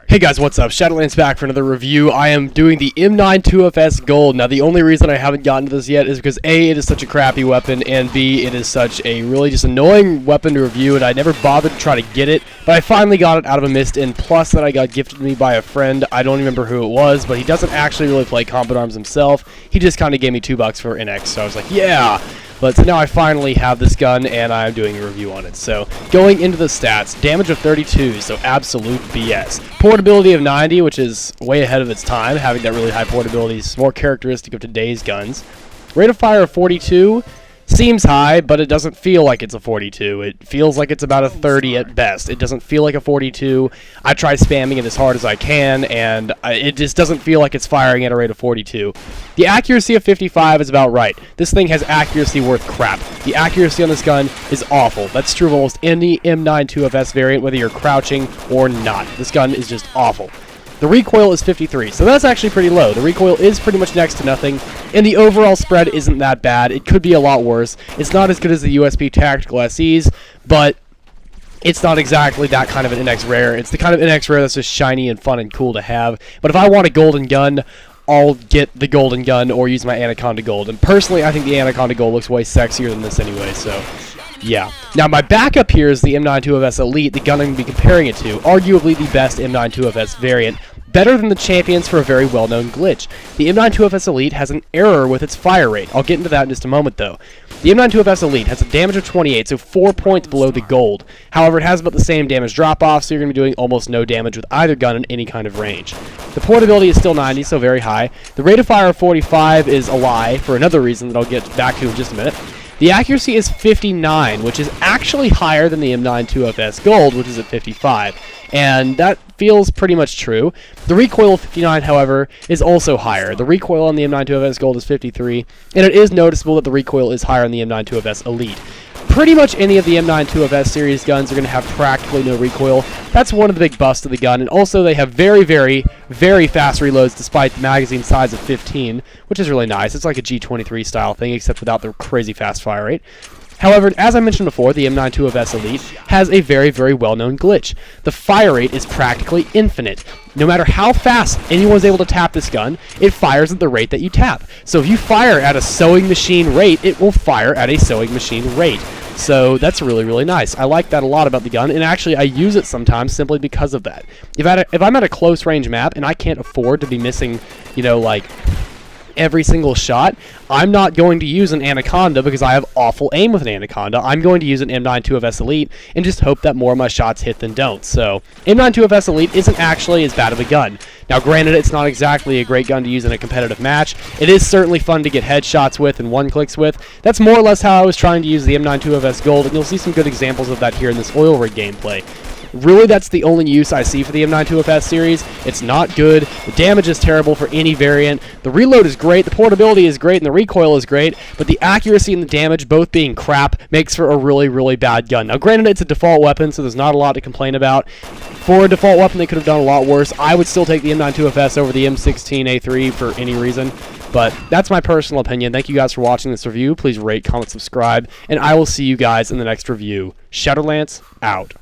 Hey guys, what's up? Shadolance back for another review. I am doing the M92FS Gold. Now, the only reason I haven't gotten to this yet is because A, it is such a crappy weapon, and B, it is such a really just annoying weapon to review, and I never bothered to try to get it, but I finally got it out of a mist, and plus that I got gifted to me by a friend. I don't remember who it was, but he doesn't actually really play combat arms himself. He just kind of gave me $2 for NX, so I was like, yeah! But so now I finally have this gun, and I'm doing a review on it. So, going into the stats, damage of 32, so absolute BS. Portability of 90, which is way ahead of its time. Having that really high portability is more characteristic of today's guns. Rate of fire of 42, seems high, but it doesn't feel like it's a 42. It feels like it's about a 30 at best. It doesn't feel like a 42. I try spamming it as hard as I can, and it just doesn't feel like it's firing at a rate of 42. The accuracy of 55 is about right. This thing has accuracy worth crap. The accuracy on this gun is awful. That's true of almost any M92FS variant, whether you're crouching or not. This gun is just awful. The recoil is 53, so that's actually pretty low. The recoil is pretty much next to nothing, and the overall spread isn't that bad. It could be a lot worse. It's not as good as the USP Tactical SEs, but it's not exactly that kind of an NX rare. It's the kind of NX rare that's just shiny and fun and cool to have. But if I want a golden gun, I'll get the golden gun or use my Anaconda Gold. And personally, I think the Anaconda Gold looks way sexier than this anyway, so yeah. Now, my backup here is the M92FS Elite, the gun I'm going to be comparing it to. Arguably the best M92FS variant. Better than the Champions for a very well-known glitch. The M92FS Elite has an error with its fire rate. I'll get into that in just a moment, though. The M92FS Elite has a damage of 28, so 4 points below the gold. However, it has about the same damage drop-off, so you're going to be doing almost no damage with either gun in any kind of range. The portability is still 90, so very high. The rate of fire of 45 is a lie, for another reason that I'll get back to in just a minute. The accuracy is 59, which is actually higher than the M92FS Gold, which is at 55. And that feels pretty much true. The recoil of 59, however, is also higher. The recoil on the M92FS Gold is 53, and it is noticeable that the recoil is higher on the M92FS Elite. Pretty much any of the M92FS series guns are going to have practically no recoil. That's one of the big busts of the gun, and also they have very, very, very fast reloads despite the magazine size of 15, which is really nice. It's like a G23 style thing, except without the crazy fast fire rate. However, as I mentioned before, the M92FS Elite has a very, very well-known glitch. The fire rate is practically infinite. No matter how fast anyone's able to tap this gun, it fires at the rate that you tap. So if you fire at a sewing machine rate, it will fire at a sewing machine rate. So that's really, really nice. I like that a lot about the gun, and actually I use it sometimes simply because of that. If I'm at a close range map and I can't afford to be missing, you know, like every single shot, I'm not going to use an Anaconda because I have awful aim with an Anaconda. I'm going to use an M92FS Elite and just hope that more of my shots hit than don't. So M92FS Elite isn't actually as bad of a gun. Now granted, it's not exactly a great gun to use in a competitive match. It is certainly fun to get headshots with and one-clicks with. That's more or less how I was trying to use the M92FS Gold, and you'll see some good examples of that here in this oil rig gameplay. Really, that's the only use I see for the M92FS series. It's not good. The damage is terrible for any variant. The reload is great, the portability is great, and the recoil is great, but the accuracy and the damage both being crap makes for a really, really bad gun. Now, granted, it's a default weapon, so there's not a lot to complain about. For a default weapon, they could have done a lot worse. I would still take the M92FS over the M16A3 for any reason, but that's my personal opinion. Thank you guys for watching this review. Please rate, comment, subscribe, and I will see you guys in the next review. Shadolance, out.